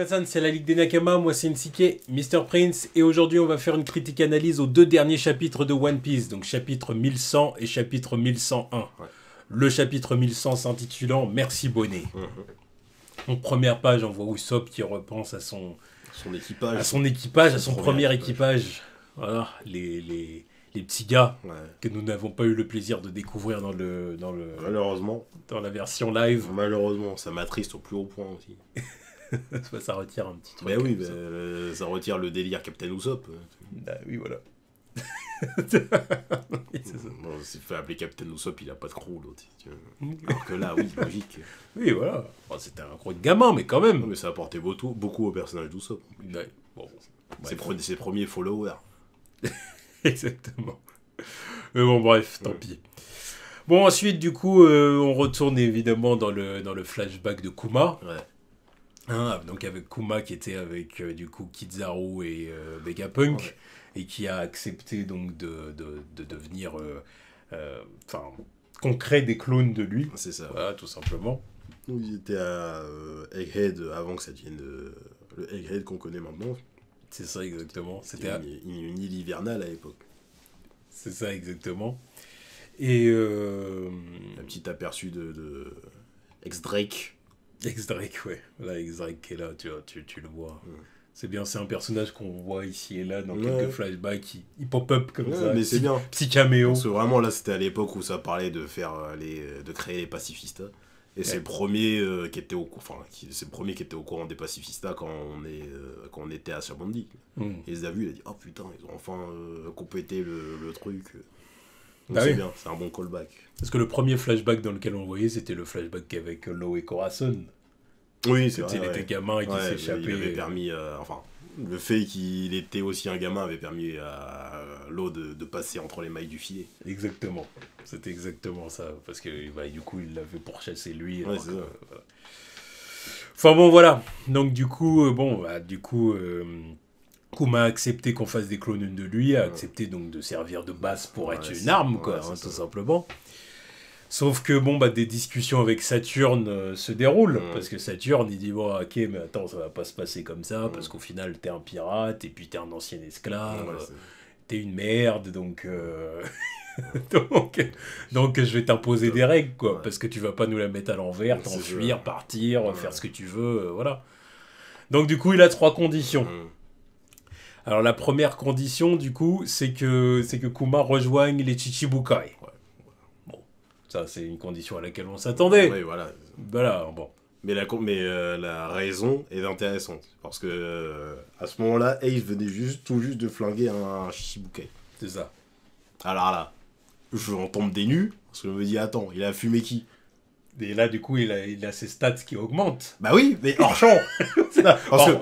Minasan, c'est la Ligue des Nakama, moi c'est Nsike, Mr. Prince, et aujourd'hui on va faire une critique analyse aux deux derniers chapitres de One Piece, donc chapitre 1100 et chapitre 1101. Ouais. Le chapitre 1100 s'intitulant Merci Bonnet. En première page, on voit Usopp qui repense à son équipage, à son premier équipage. Voilà, les petits gars que nous n'avons pas eu le plaisir de découvrir malheureusement, dans la version live. Malheureusement, ça m'attriste au plus haut point aussi. Ça retire un petit truc. Bah oui, ça retire le délire Captain Usopp. Bah oui, voilà. Bon, s'il fait appeler Captain Usopp, il a pas de crew, l'autre. Alors que là, oui, logique. Oui, voilà. Bon, c'était un gros gamin, mais quand même. Non, mais ça apportait beaucoup au personnage d'Usopp. Ouais. Bon, ses premiers followers. Exactement. Mais bon, bref, tant pis. Bon, ensuite, du coup, on retourne évidemment dans le flashback de Kuma. Ouais. Hein, donc avec Kuma qui était avec du coup Kizaru et Vegapunk et qui a accepté donc de devenir qu'on crée des clones de lui. C'est ça. Voilà, tout simplement. Il était à Egghead avant que ça devienne le Egghead qu'on connaît maintenant. C'est ça exactement. C'était une île hivernale à l'époque. C'est ça exactement. Et un petit aperçu de X-Drake. X-Drake, ouais. Là, X-Drake qui est là, tu le vois. C'est bien, c'est un personnage qu'on voit ici et là dans quelques flashbacks. Il pop-up comme ça. Mais c'est bien. Petit caméo. Parce que vraiment, là, c'était à l'époque où ça parlait de créer les pacifistas. Et c'est le premier qui était au courant des pacifistas quand on était à Sabaody. Et il les a vus, il a dit « Oh putain, ils ont enfin complété le truc. » Donc c'est bien, c'est un bon callback. Parce que le premier flashback dans lequel on voyait, c'était le flashback avec Law et Corazon. Oui, c'est vrai. Il était gamin et qu'il s'échappait. Il avait permis... le fait qu'il était aussi un gamin avait permis à Law de passer entre les mailles du filet. Exactement. C'était exactement ça. Parce que du coup, il l'avait pourchassé lui. Ouais, c'est ça. Voilà. Enfin bon, voilà. Donc du coup, Kuma a accepté qu'on fasse des clones de lui, a accepté donc de servir de base pour être une arme, tout simplement. Sauf que des discussions avec Saturne se déroulent, parce que Saturne il dit bon ok mais attends ça va pas se passer comme ça, parce qu'au final t'es un pirate et puis t'es un ancien esclave, t'es une merde donc donc je vais t'imposer des règles quoi, parce que tu vas pas nous la mettre à l'envers, t'enfuir, partir, faire ce que tu veux, voilà. Donc du coup il a 3 conditions. Alors la première condition du coup c'est que Kuma rejoigne les Chichibukai. Bon, ça c'est une condition à laquelle on s'attendait. Oui, voilà. Voilà, bon. Mais la raison est intéressante parce que à ce moment-là, Ace venait tout juste de flinguer un Chichibukai. C'est ça. Alors là, j'en tombe des nues parce que je me dis attends, il a fumé qui? Et là du coup il a ses stats qui augmentent. Bah oui, mais hors champ. Parce que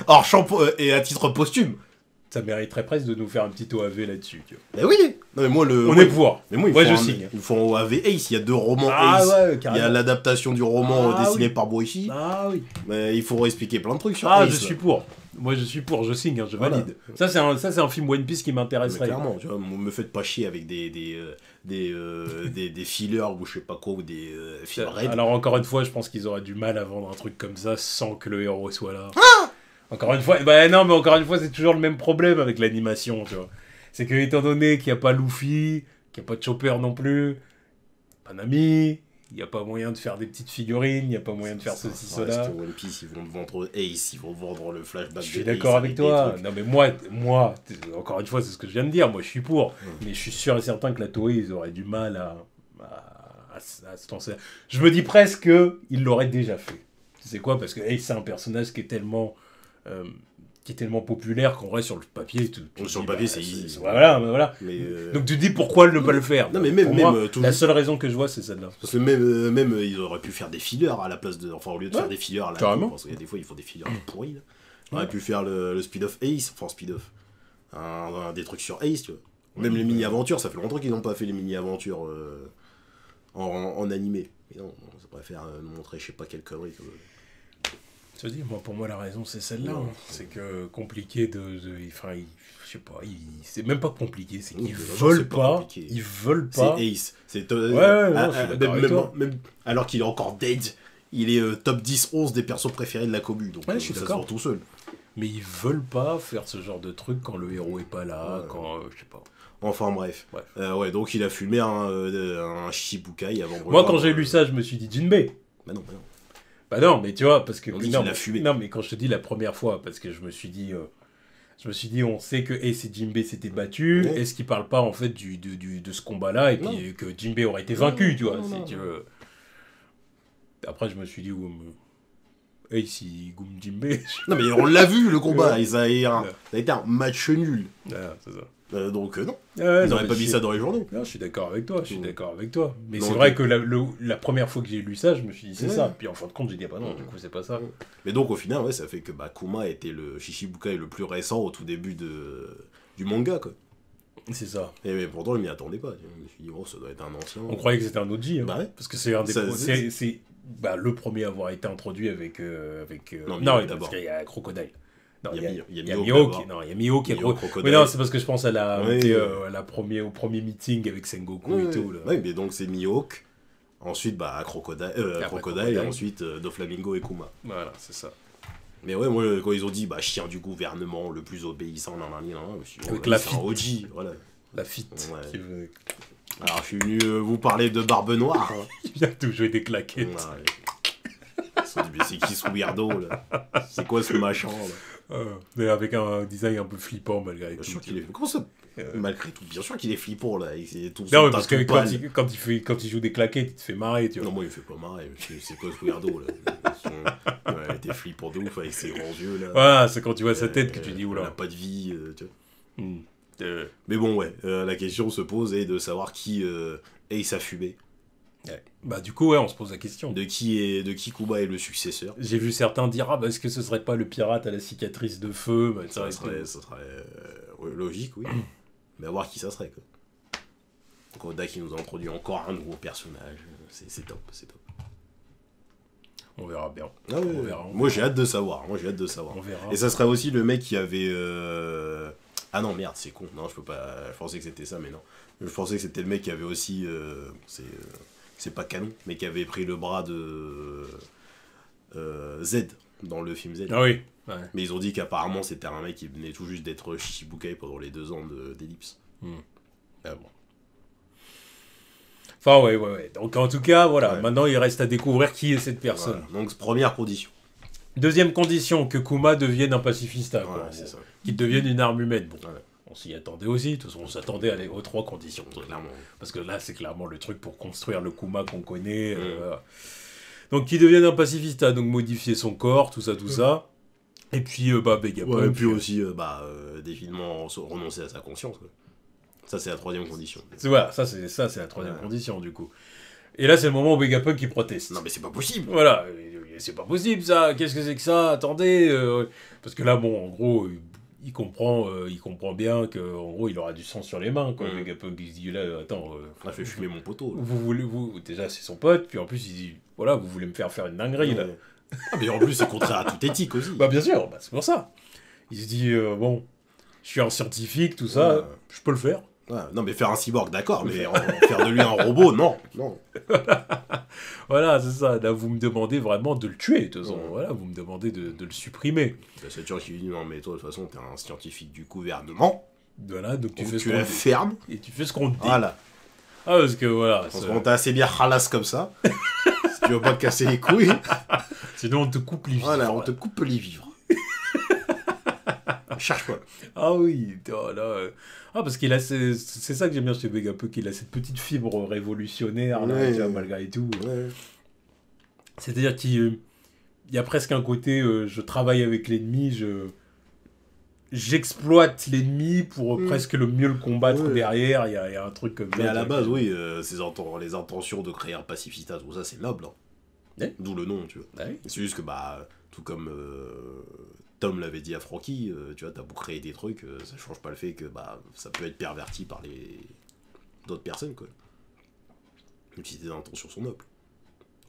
hors champ et à titre posthume. Ça mériterait presque de nous faire un petit OAV là-dessus. Tu vois. Mais oui. Non mais moi on est pour. Mais moi je signe. Il faut un OAV Ace. Il y a 2 romans Ace. Ouais, il y a l'adaptation du roman dessiné par Boichi. Ah oui. Mais il faut expliquer plein de trucs sur Ace. Je suis pour. Moi je suis pour. Je signe. Je valide. Ça c'est un film One Piece qui m'intéresserait. Clairement. Tu vois, me faites pas chier avec des fillers ou je sais pas quoi ou des fillers raides. Alors encore une fois, je pense qu'ils auraient du mal à vendre un truc comme ça sans que le héros soit là. Encore une fois, encore une fois, c'est toujours le même problème avec l'animation, tu vois. C'est que, étant donné qu'il n'y a pas Luffy, qu'il n'y a pas de Chopper non plus, pas Nami, il n'y a pas moyen de faire des petites figurines, il n'y a pas moyen de faire ceci, cela. One Piece, ils vont vendre Ace, ils vont vendre le flashback. Je suis d'accord avec toi. Non, mais moi, encore une fois, c'est ce que je viens de dire, moi je suis pour. Mais je suis sûr et certain que la Toei, ils auraient du mal à se lancer. Je me dis presque qu'ils l'auraient déjà fait. Tu sais quoi? Parce que Ace, c'est un personnage qui est tellement populaire qu'en vrai sur le papier sur le papier c'est easy. Voilà. Mais donc tu te dis pourquoi ne pas le faire? Non mais même la seule raison que je vois c'est celle-là. Parce que même ils auraient pu faire des fillers à la place de, enfin au lieu de faire des fillers là, carrément. parce qu'il y a des fois ils font des fillers pourris là. Ils auraient pu faire le speed-off Ace, des trucs sur Ace, tu vois. Même les mini-aventures, ça fait longtemps qu'ils n'ont pas fait les mini-aventures en animé. Mais non, ça préfère nous montrer je sais pas quelle connerie. Je te dis, pour moi la raison c'est celle-là. C'est que compliqué je sais pas, c'est même pas compliqué, c'est qu'ils veulent pas. Ils veulent pas. C'est Ace. C'est même alors qu'il est encore dead, il est top 10-11 des persos préférés de la commu. Donc ouais, je suis ça se d'accord. vend tout seul. Mais ils veulent pas faire ce genre de truc quand le héros est pas là, quand... je sais pas. Enfin bref. Ouais, donc il a fumé un Shichibukai avant de moi, quand j'ai lu ça, je me suis dit Jinbei. Bah non. Bah non, mais tu vois, parce que... On dit qu'il a fumé. Non, mais quand je te dis la première fois, parce que je me suis dit, on sait que Ace et Jinbei s'étaient battus, est-ce qu'ils parlent pas, en fait, de ce combat-là, et puis que Jinbei aurait été vaincu, tu vois, si tu veux. Après, je me suis dit, Ace, il goum Jinbei. Non, mais on l'a vu, le combat, ça a été un match nul. Ah, c'est ça. Donc non, ils n'auraient pas mis ça dans les journaux. Non, je suis d'accord avec toi, Mais donc, c'est vrai que la première fois que j'ai lu ça, je me suis dit c'est ça. Puis en fin de compte, j'ai dit non, du coup c'est pas ça. Mais donc au final, ça fait que Kuma était le Shichibukai le plus récent au tout début du manga, quoi. C'est ça. Et pourtant, je m'y attendais pas. Je me suis dit, ça doit être un ancien. On croyait que c'était un OG, hein, bah ouais. Parce que c'est un des c'est le premier à avoir été introduit avec non, parce qu'il y a Crocodile. Non, il y a Mihawk. Non, il y a Mihawk. Mais non, c'est parce que je pense au premier meeting avec Sengoku et tout. Là. Oui, mais donc c'est Mihawk, ensuite Crocodile, et ensuite Doflamingo et Kuma. Voilà, c'est ça. Mais ouais, moi, quand ils ont dit chien du gouvernement, le plus obéissant, je me suis dit, avec la c'est un OG, voilà. La fit. Ouais. Alors, je suis venu vous parler de Barbe Noire. Il vient tout jouer des claquettes. Mais c'est qui ce weirdo, là? C'est quoi ce machin, là? Mais avec un design un peu flippant malgré tout. Comment ça malgré tout, bien sûr qu'il est flippant là. Tout non, mais parce que quand il joue des claquettes, il te fait marrer, tu vois. Non, moi il me fait pas marrer. C'est quoi ce weirdo là? Il était flippant de ouf avec ses grands yeux là. Voilà, c'est quand tu vois sa tête que tu dis oula. Il a pas de vie, tu vois. Mais bon, la question se pose est de savoir qui Ace a fumé. Bah du coup on se pose la question de qui Kuma est le successeur. J'ai vu certains dire est-ce que ce serait pas le pirate à la cicatrice de feu, ça serait logique, oui. Mais à voir qui ça serait, quoi. Donc Oda qui nous a introduit encore un nouveau personnage, c'est top. On verra bien. On verra. Moi j'ai hâte de savoir. On verra. Et ça serait aussi le mec qui avait ah non merde, c'est con, non je peux pas, je pensais que c'était ça, mais non, je pensais que c'était le mec qui avait aussi c'est pas canon, mais qui avait pris le bras de Z dans le film Z. Ah oui. Ouais. Mais ils ont dit qu'apparemment c'était un mec qui venait tout juste d'être Shichibukai pendant les 2 ans d'ellipse. Ah bon. Enfin ouais. Donc en tout cas, voilà, maintenant il reste à découvrir qui est cette personne. Voilà. Donc première condition. Deuxième condition, que Kuma devienne un pacifiste. C'est ça. Qu'il devienne une arme humaine. Bon. On s'y attendait aussi, de toute façon on s'attendait aux 3 conditions. Clairement. Parce que là c'est clairement le truc pour construire le Kuma qu'on connaît. Donc qu'il devienne un pacifiste, donc modifier son corps, tout ça. Et puis Vegapunk. Et puis aussi définitivement renoncer à sa conscience. Quoi. Ça c'est la 3e condition. Voilà, ça c'est la 3e condition du coup. Et là c'est le moment où Vegapunk qui proteste. Non mais c'est pas possible. Voilà, c'est pas possible ça, qu'est-ce que c'est que ça, attendez. Parce que là bon en gros... Il comprend bien qu'en gros il aura du sang sur les mains, quoi. Vegapunk il se dit là attends, on a fait fumer mon poteau. Déjà c'est son pote, puis en plus il dit voilà vous voulez me faire une dinguerie là. Ah mais en plus c'est contraire à toute éthique aussi. Bah bien sûr, c'est pour ça. Il se dit bon, je suis un scientifique tout ça, je peux le faire. Non mais faire un cyborg d'accord, mais faire de lui un robot non. Voilà, c'est ça. Là, vous me demandez vraiment de le tuer, de toute façon. Voilà, vous me demandez de le supprimer. C'est sûr qu'il dit non, mais toi, de toute façon, t'es un scientifique du gouvernement. Voilà, donc tu fais ce qu'on te dit. Ferme. Et tu fais ce qu'on te dit. Voilà. Ah, parce que voilà. Parce qu'on t'a assez bien ralasse comme ça. Si tu veux pas te casser les couilles. Sinon, on te coupe les vivres. Voilà, on te coupe les vivres. Cherche pas. Ah oui, là. Parce qu'il a c'est ça que j'aime bien chez Vegapunk, qu'il a cette petite fibre révolutionnaire là, malgré tout. C'est-à-dire qu'il y a presque un côté je travaille avec l'ennemi, j'exploite l'ennemi pour presque le mieux le combattre derrière, il y a un truc comme ça. Mais à la base les intentions de créer un pacifista, tout ça c'est noble. D'où le nom, tu vois. C'est juste que tout comme Tom l'avait dit à Franky, tu vois, t'as beau créer des trucs, ça change pas le fait que ça peut être perverti par d'autres personnes, quoi. Même si tes intentions sont nobles.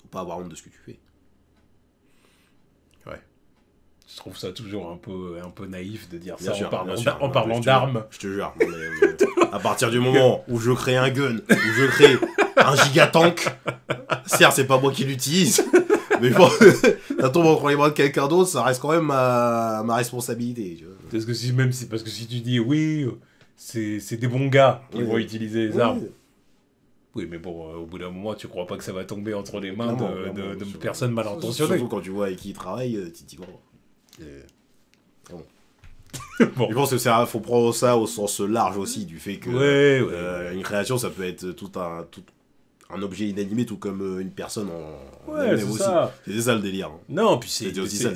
Faut pas avoir honte de ce que tu fais. Ouais. Je trouve ça toujours un peu naïf de dire bien ça sûr, en parlant d'armes. Je te jure. À partir du moment où je crée un gun, où je crée un gigatank, certes c'est pas moi qui l'utilise, Mais bon, ça tombe entre les bras de quelqu'un d'autre, ça reste quand même ma responsabilité. Tu vois. Parce que si tu dis oui, c'est des bons gars qui vont utiliser les armes. Oui, mais bon, au bout d'un moment, tu crois pas que ça va tomber entre les mains de personnes mal intentionnées. Surtout quand tu vois avec qui ils travaillent, tu te dis bon. Bon. Je pense que faut prendre ça au sens large aussi, du fait que une création, ça peut être tout un objet inanimé, tout comme une personne en c'est aussi. ça. C'est ça le délire. Hein. Non, puis c'est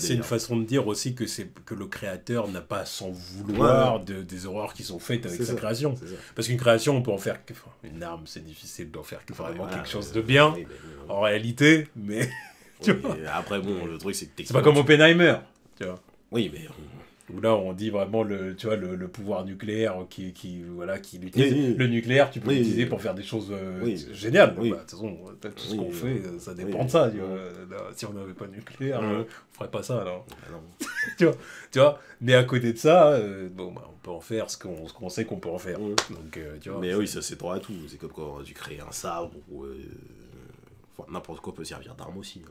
une façon de dire aussi que le créateur n'a pas à s'en vouloir des horreurs qui sont faites avec sa création. Parce qu'une création, on peut en faire... une arme, c'est difficile d'en faire vraiment quelque chose de bien, en réalité, mais... Après, bon, le truc, c'est que... C'est pas comme Oppenheimer, tu vois. Oui, mais... Où là, on dit vraiment le pouvoir nucléaire qui l'utilise. Le nucléaire, tu peux l'utiliser pour faire des choses géniales. De toute façon, tout ce qu'on fait, ça dépend de ça. Tu vois. Là, si on n'avait pas de nucléaire, on ferait pas ça. Alors. tu vois. Mais à côté de ça, on peut en faire ce qu'on sait qu'on peut en faire. Donc, tu vois, mais oui, ça c'est droit à tout. C'est comme quand tu crées un sabre ou n'importe quoi peut servir d'arme aussi.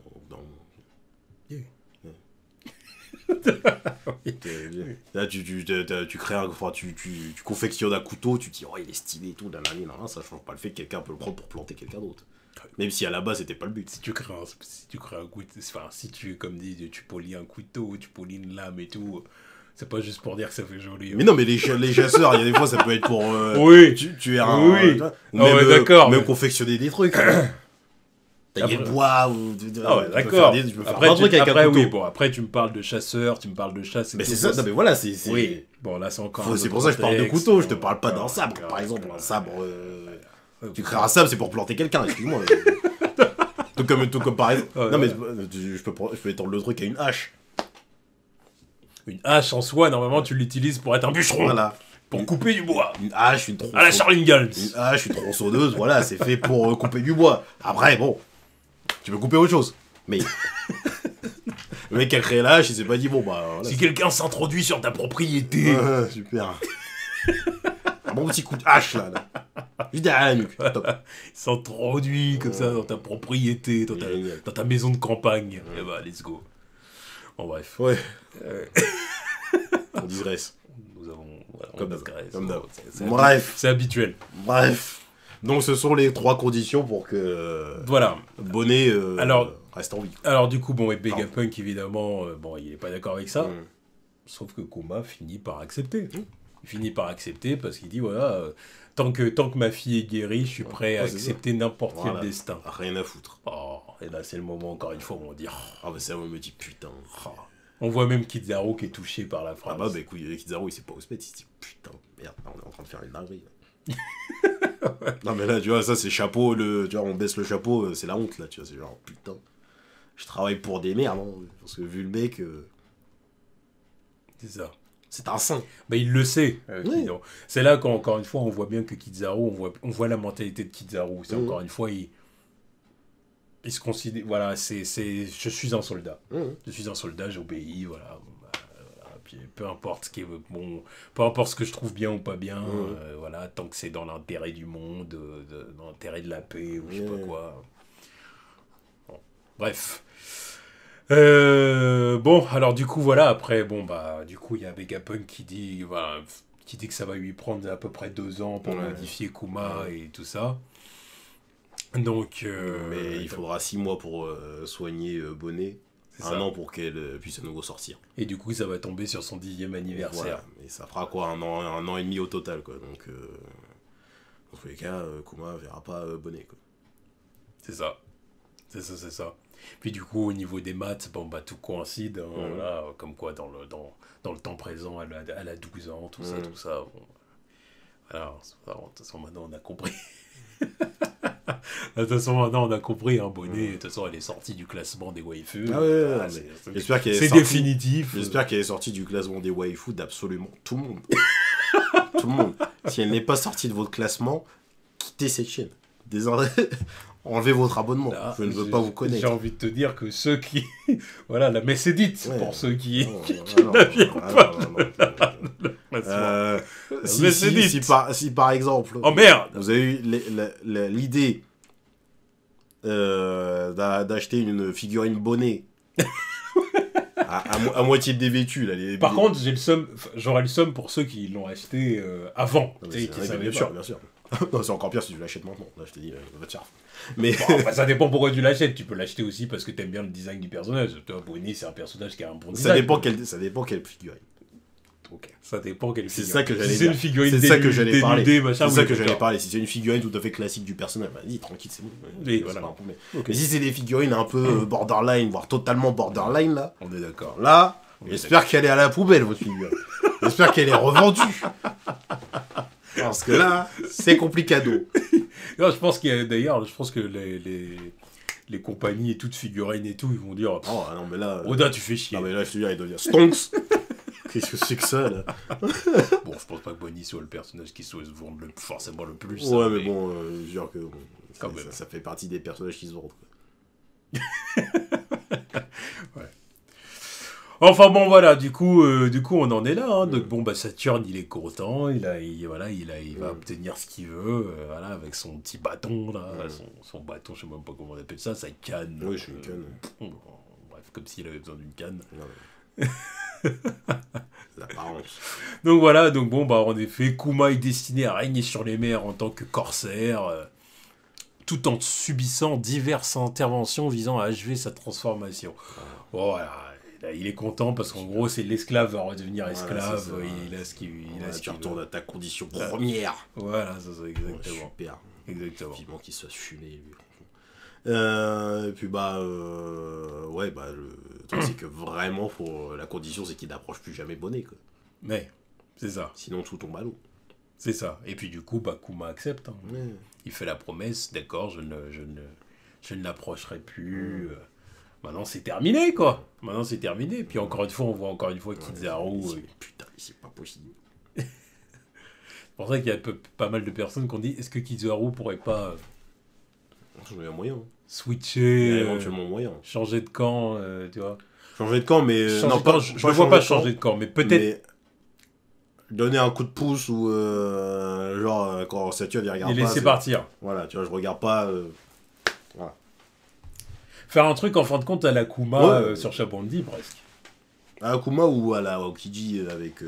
Là, tu crées tu confectionnes un couteau, tu te dis, oh, il est stylé et tout, ça change pas le fait que quelqu'un peut le prendre pour planter quelqu'un d'autre. Même si à la base, c'était pas le but. Si tu crées un couteau, si tu, comme dit, tu polis un couteau, tu polis une lame et tout, c'est pas juste pour dire que ça fait joli. Mais non, mais les chasseurs, il y a des fois, ça peut être pour tuer un... Oui, d'accord. Même confectionner des trucs. Tailler le bois ou... d'accord. Je peux faire un truc avec un couteau. Après, tu me parles de chasseur, tu me parles de chasse... Mais c'est ça, non mais voilà, c'est... Oui, bon là c'est encore... C'est pour ça que je parle de couteau, je te parle pas d'un sabre. Par exemple, un sabre... Tu crées un sabre, c'est pour planter quelqu'un, excuse-moi. Tout comme par exemple... Non mais je peux étendre le truc à une hache. Une hache en soi, normalement, tu l'utilises pour être un bûcheron. Voilà. Pour couper du bois. Une hache, une tronçonneuse. À la Charles Ingalls. Une hache, une tronçonneuse, voilà, c'est fait pour couper du bois. Après, bon, tu peux couper autre chose. Mais le mec qui a créé la hache, il s'est pas dit, bon bah... Voilà, si quelqu'un s'introduit sur ta propriété... super. Un bon petit coup de hache, là. Juste derrière la nuque. Top. Il s'introduit comme ça dans ta propriété, dans ta maison de campagne. Et bah, let's go. Bon, bref. Ouais. On digresse. Nous avons... Voilà, comme d'hab. Bref. C'est habituel. Bref. Donc, ce sont les 3 conditions pour que... Voilà. Bonnet reste en vie. Alors, du coup, bon, et Vegapunk, évidemment, il est pas d'accord avec ça. Sauf que Kuma finit par accepter. Il finit par accepter parce qu'il dit, voilà... Tant que ma fille est guérie, je suis prêt à accepter n'importe quel destin. Rien à foutre. Oh, et là, c'est le moment, encore une fois, où on dit... Ah bah ça, on me dit putain. On voit même Kizaru qui est touché par la phrase. Ah bah écoute, Kizaru, il s'est pas au spect, il se dit putain, merde, là, on est en train de faire une dinguerie. Non mais là, tu vois, ça c'est chapeau, tu vois, on baisse le chapeau, c'est la honte là, tu vois, c'est genre putain. Je travaille pour des merdes, hein, parce que vu le mec... C'est ça. C'est un saint. Bah, il le sait. C'est là qu'encore une fois, on voit bien que Kizaru, on voit la mentalité de Kizaru. C'est encore une fois, il se considère... Voilà, je suis un soldat. Je suis un soldat, j'obéis, voilà. Puis peu importe ce qui est bon, peu importe ce que je trouve bien ou pas bien, voilà, tant que c'est dans l'intérêt du monde, dans l'intérêt de la paix, ou je sais pas quoi. Bon, bref. Bon, alors du coup, voilà, après, du coup, il y a Vegapunk qui dit que ça va lui prendre à peu près 2 ans pour modifier Kuma et tout ça. Donc... mais il faudra 6 mois pour soigner Bonnet, 1 an pour qu'elle puisse à nouveau sortir. Et du coup, ça va tomber sur son 10e anniversaire. Voilà. Et ça fera quoi, un an et demi au total, quoi. Donc, dans tous les cas, Kuma verra pas Bonnet, quoi. C'est ça. C'est ça. Puis du coup, au niveau des maths, tout coïncide, voilà, comme quoi dans le temps présent, elle a 12 ans, tout ça. Bon. Voilà, de toute façon, maintenant, on a compris. De toute façon, maintenant, on a compris, hein, Bonnet, de toute façon, elle est sortie du classement des waifus. J'espère qu'elle c'est définitif. J'espère qu'elle est sortie du classement des waifus d'absolument tout le monde. Tout le monde. Si elle n'est pas sortie de votre classement, quittez cette chaîne. Enlevez votre abonnement. Là, je ne veux pas vous connaître. J'ai envie de te dire que ceux qui... voilà, la messe est dite pour ceux qui n'avaient pas si par exemple... Oh merde, vous avez eu l'idée d'acheter une figurine bonnet à moitié dévêtue. Là, Par contre, j'aurais le somme pour ceux qui l'ont acheté avant. Bien sûr. Non, c'est encore pire si tu l'achètes maintenant. Là, je te dis, va te faire. Mais bon, ça dépend pourquoi tu l'achètes. Tu peux l'acheter aussi parce que t'aimes bien le design du personnage. Toi, Bonnie, c'est un personnage qui a un bon design. Ça dépend quelle figurine. Ok. Ça dépend quelle figurine. C'est ça que j'allais dire. C'est ça que j'allais parler. C'est ça que j'allais parler. Si c'est une figurine tout à fait classique du personnage, vas-y, tranquille, c'est bon. Oui, voilà. Mais si c'est des figurines un peu borderline, voire totalement borderline, là, on est d'accord. Là, j'espère qu'elle est à la poubelle, votre figurine. J'espère qu'elle est revendue. Parce que là, c'est complicado. Non, je pense que les compagnies et toutes figurines et tout, ils vont dire oh non mais là Oda, tu fais chier. Non mais là je te dis, ils doivent dire Stonks. Qu'est-ce que c'est que ça là? Bon, je pense pas que Bonnie soit le personnage qui soit se vendre forcément le plus. Ouais, ça, mais bon, je veux dire que ça fait partie des personnages qui se vendent. Ouais. Enfin bon voilà, du coup on en est là. Hein. Donc bon Saturne il est content, il va obtenir ce qu'il veut, voilà, avec son petit bâton là, son bâton, je sais même pas comment on appelle ça, sa canne. Oui, c'est une canne. Bref, comme s'il avait besoin d'une canne. L'apparence. Donc voilà, en effet, Kuma est destiné à régner sur les mers en tant que corsaire, tout en subissant diverses interventions visant à achever sa transformation. Voilà. Là, il est content parce qu'en gros, c'est l'esclave va redevenir esclave. Il a ce qu'il veut. Tu retournes à ta condition première. Voilà, c'est ça, exactement. Super. Exactement. Vivement qu'il soit fumé, lui. Et puis le truc c'est que vraiment la condition c'est qu'il n'approche plus jamais Bonnet, quoi. Mais c'est ça. Sinon tout tombe à l'eau. C'est ça. Et puis du coup Kuma accepte. Hein. Ouais. Il fait la promesse, d'accord, je ne l'approcherai plus. Maintenant c'est terminé, quoi. Maintenant c'est terminé. Puis encore une fois, on voit Kizaru. Putain, c'est pas possible. C'est pour ça qu'il y a pas mal de personnes qui ont dit, est-ce que Kizaru pourrait pas il y a moyen. Switcher. Il y a éventuellement moyen. Changer de camp, tu vois. Changer de camp, mais je ne vois pas changer de camp, mais peut-être. Donner un coup de pouce ou quand Saturne il regarde pas. Et laisser partir. Voilà, tu vois, je regarde pas. Voilà. Faire un truc en fin de compte à la Kuma sur Shabondi presque. À la Kuma ou à la Okiji avec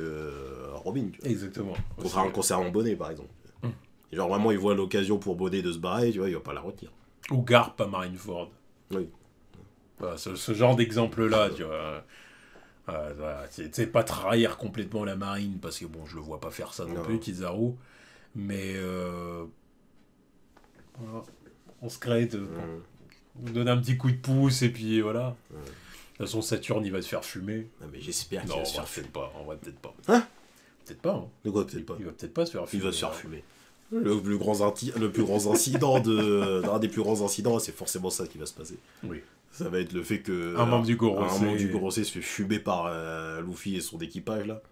Robin. Tu vois. Exactement. Contre un concert en Bonnet par exemple. Genre vraiment il voit l'occasion pour Bonnet de se barrer, tu vois, il va pas la retenir. Ou Garp à Marineford. Oui. Voilà, ce genre d'exemple-là, tu vois. Voilà, c'est pas trahir complètement la marine, parce que bon, je le vois pas faire ça non plus, Kizaru. Mais voilà, on se crée, on donne un petit coup de pouce, et puis voilà. De toute façon, Saturne, il va se faire fumer. Non, mais j'espère qu'il va se faire fumer. En vrai, peut-être pas. Hein? Peut-être pas. Hein. De quoi, peut-être pas? Il va peut-être pas se faire fumer. Il va se faire fumer. Le plus grand incident l'un des plus grands incidents, c'est forcément ça qui va se passer. Oui. Ça va être le fait que un membre du Gorosei se fait fumer par Luffy et son équipage là.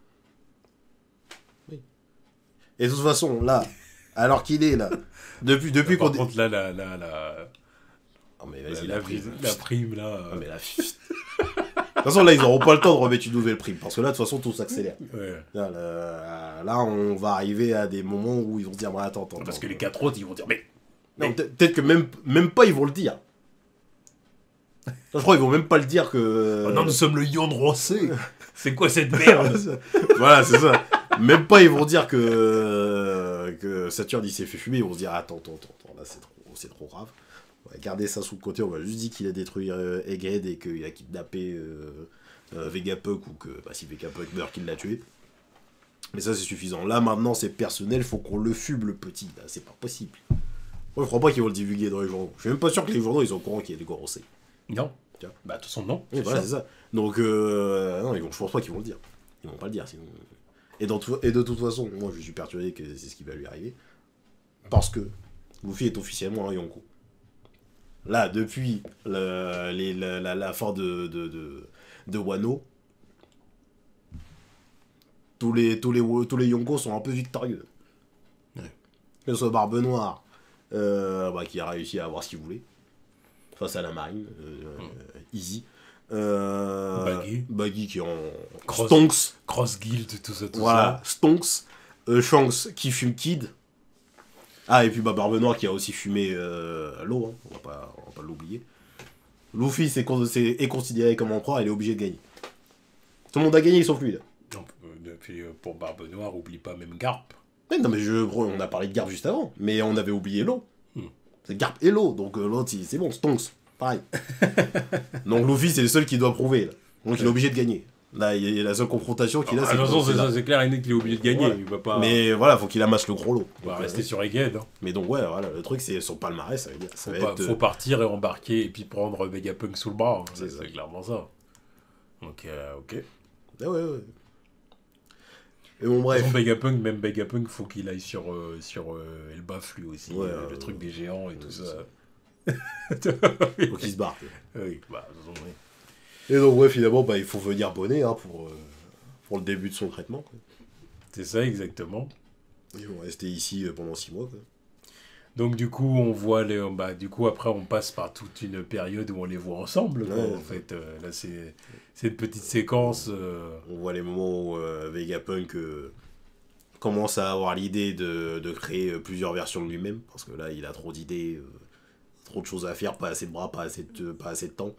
Oui. Et de toute façon là, alors qu'il est là, depuis qu'on par contre là oh, mais vas-y, la prime là. Oh, mais la de toute façon, là, ils n'auront pas le temps de remettre une nouvelle prime. Parce que là, de toute façon, tout s'accélère. Ouais. Là, on va arriver à des moments où ils vont se dire, attends. Parce que les 4 autres, ils vont dire, mais... Non, peut-être que même pas, ils vont le dire. Je crois qu'ils vont même pas le dire que... Oh non, nous sommes le Yon Rosé. C'est quoi cette merde? Voilà, c'est ça. Même pas, ils vont dire que Saturne, il s'est fait fumer. Ils vont se dire, attends, là, c'est trop grave. On va garder ça sous le côté, on va juste dire qu'il a détruit Egghead et qu'il a kidnappé Vegapunk, ou que si Vegapunk meurt, qu'il l'a tué. Mais ça c'est suffisant. Là maintenant c'est personnel, faut qu'on le fume le petit, là, c'est pas possible. Moi je crois pas qu'ils vont le divulguer dans les journaux. Je suis même pas sûr que les journaux ils sont au courant qu'il y a des Gorosei. Non. Tiens. Bah de toute façon non. Oui, voilà, c'est ça. Donc non, je pense pas qu'ils vont le dire. Ils vont pas le dire sinon. Et de toute façon, moi je suis persuadé que c'est ce qui va lui arriver. Parce que Luffy est officiellement un Yonko. Là, depuis la fin de Wano, tous les Yonko sont un peu victorieux. Ouais. Que ce soit Barbe Noire, qui a réussi à avoir ce qu'il voulait, face à la marine, easy. Baggy qui est en Stonks. Cross Guild, tout ça. Voilà, Stonks. Shanks qui fume Kid. Ah, et puis bah, Barbe Noire qui a aussi fumé l'eau, hein. On va pas l'oublier. Luffy est considéré comme empereur, il est obligé de gagner. Tout le monde a gagné, sauf lui, là. Non, depuis, pour Barbe Noire, oublie pas même Garp. Ouais, non, mais on a parlé de Garp juste avant, mais on avait oublié l'eau. C'est Garp et l'eau, donc l'autre, c'est bon, Stonks, pareil. Donc Luffy, c'est le seul qui doit prouver, là. Donc il est obligé de gagner. Là, il y a la seule confrontation qu'il a, c'est... c'est clair, il est obligé de gagner, ouais. Il va pas... Mais voilà, faut qu'il amasse le gros lot. On va rester sur Egghead. Hein. Mais donc, ouais, voilà, le truc, c'est son palmarès, ça veut dire... Faut partir et embarquer, et puis prendre Vegapunk sous le bras. Hein. C'est clairement ça. Donc, ok. Ouais. Et bon, bref. Même Vegapunk, faut qu'il aille sur Elbaf, lui aussi. Ouais, le truc des géants et tout ça. Faut qu'il se barre. Oui, bah, oui. Et donc, ouais, finalement, bah, il faut venir bonnet hein, pour le début de son traitement. C'est ça, exactement. Ils vont rester ici pendant 6 mois. Quoi. Donc, du coup, on voit du coup, après, on passe par toute une période où on les voit ensemble. Quoi, en fait, là, c'est une petite séquence. On voit les moments où Vegapunk commence à avoir l'idée de créer plusieurs versions de lui-même. Parce que là, il a trop d'idées, trop de choses à faire, pas assez de bras, pas assez de temps.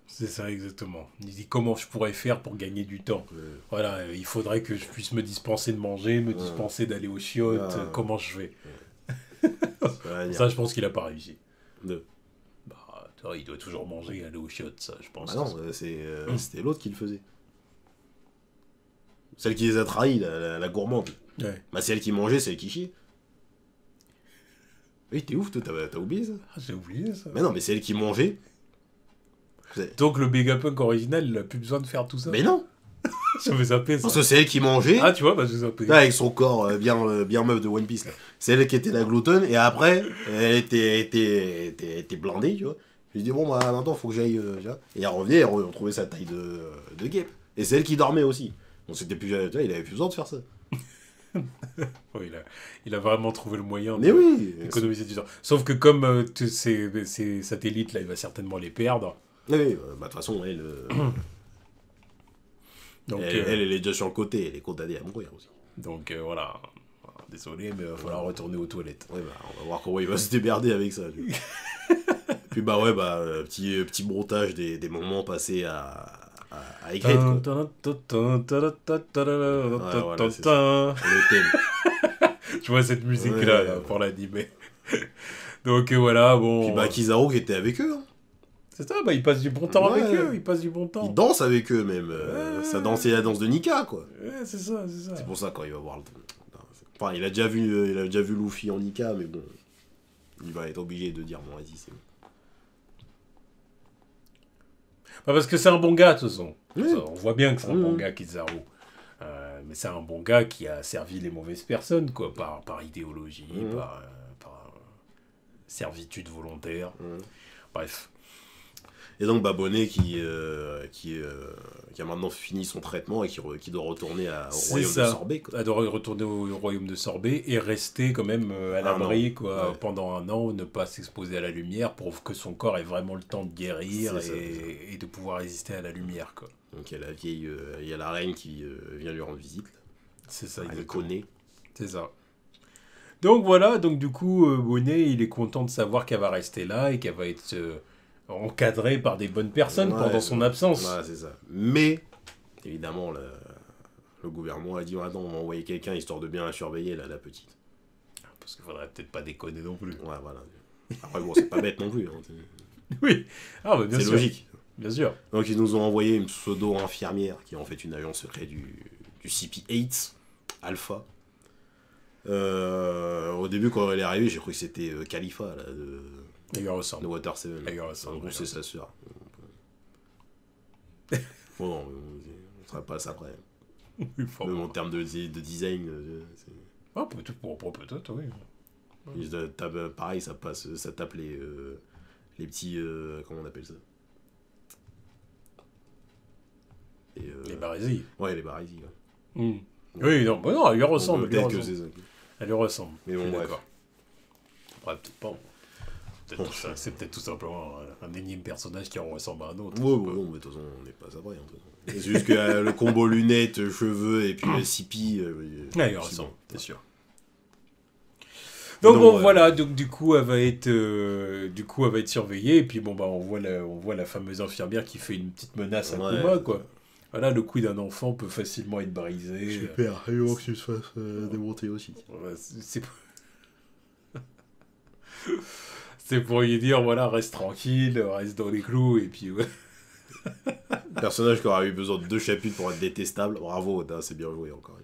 C'est ça, exactement. Il dit comment je pourrais faire pour gagner du temps. Voilà, il faudrait que je puisse me dispenser de manger, me dispenser d'aller aux chiottes. Comment je fais Ça, je pense qu'il a pas réussi. Bah, il doit toujours manger et aller aux chiottes, ça, je pense. Ah non, c'était l'autre qui le faisait. Celle qui les a trahis, la gourmande. Ouais. Bah, c'est elle qui mangeait, c'est elle qui chiait. Oui, t'es ouf, toi, t'as oublié ça. J'ai oublié ça. Mais non, mais c'est elle qui mangeait. Donc le Vegapunk original, il a plus besoin de faire tout ça. Mais non. Je vais zapper ça. Parce que c'est elle qui mangeait. Ah, tu vois, bah je vais zapper. Là, avec son corps bien meuf de One Piece. C'est elle qui était la gloutonne. Et après, elle était blindée, tu vois. Je lui dis, bon, bah maintenant, faut que j'aille. Et elle revenait, elle retrouvait sa taille de guêpe. Et c'est elle qui dormait aussi. Donc c'était plus. Il avait plus besoin de faire ça. Oui, il a vraiment trouvé le moyen d'économiser du temps. Sauf que comme ces satellites, là, il va certainement les perdre. Oui, bah de toute façon, donc, elle est déjà sur le côté, elle est condamnée à mourir aussi. Donc voilà, désolé, mais il va falloir retourner aux toilettes. Ouais, bah, on va voir comment il va se démerder avec ça. Puis bah ouais, petit montage des moments passés à Egghead. Le thème. Je vois cette musique-là pour l'animer. Donc voilà, bon... Puis bah Kizaru qui était avec eux, hein. C'est ça, bah il passe du bon temps avec eux, il passe du bon temps. Il danse avec eux même, ça dansait la danse de Nika quoi. Ouais, c'est ça. C'est pour ça quand il va voir enfin, il a déjà vu Luffy en Nika, mais bon, il va être obligé de dire bon vas-y c'est bon. Bah parce que c'est un bon gars de toute façon. On voit bien que c'est un bon gars Kizaru. Mais c'est un bon gars qui a servi les mauvaises personnes quoi, par idéologie, par servitude volontaire. Bref. Et donc Bonnet qui a maintenant fini son traitement et qui doit retourner au royaume de Sorbet. Elle doit retourner au royaume de Sorbet et rester quand même à l'abri pendant 1 an, ne pas s'exposer à la lumière pour que son corps ait vraiment le temps de guérir et de pouvoir résister à la lumière. Quoi. Donc il y a la reine qui vient lui rendre visite. C'est ça, elle connaît. C'est ça. Donc voilà, donc du coup Bonnet il est content de savoir qu'elle va rester là et qu'elle va être... encadré par des bonnes personnes pendant son absence. Ouais, c'est ça. Mais, évidemment, le gouvernement a dit attends, on va envoyer quelqu'un histoire de bien la surveiller, la petite. Parce qu'il faudrait peut-être pas déconner non plus. Ouais, voilà. Après, bon, c'est pas bête non plus. Hein. Oui, bah, bien sûr. C'est logique. Bien sûr. Donc, ils nous ont envoyé une pseudo-infirmière qui est en fait une agence secrète du CP8 Alpha. Au début, quand elle est arrivée, j'ai cru que c'était Khalifa, là, Elle lui ressemble. De Water 7. Elle lui ressemble. En gros, c'est sa sœur. Bon, non, on sera pas ça après. Même en termes de design. Ah, peut-être, oui. Pareil, ça tape les petits. Comment on appelle ça les barésies. Ouais, les barésies. Ouais. Oui, non, elle lui ressemble. Peut-être que c'est ça. Elle lui ressemble. Mais bon, d'accord. Après, peut-être pas. C'est peut-être tout simplement un énième personnage qui en ressemble à un autre. Ouais, bon, mais de toute façon, on n'est pas à vrai. C'est juste que le combo lunettes, cheveux et puis le CP. Il ressemble, c'est sûr. Donc bon, voilà, donc du coup elle va être surveillée et puis bon bah on voit la fameuse infirmière qui fait une petite menace à Kuma quoi. Voilà, le cou d'un enfant peut facilement être brisé. Super, et on que tu te fasses démonter aussi. C'est pour lui dire voilà, reste tranquille, reste dans les clous et puis ouais. Personnage qui aura eu besoin de 2 chapitres pour être détestable. Bravo, Oda, c'est bien joué encore.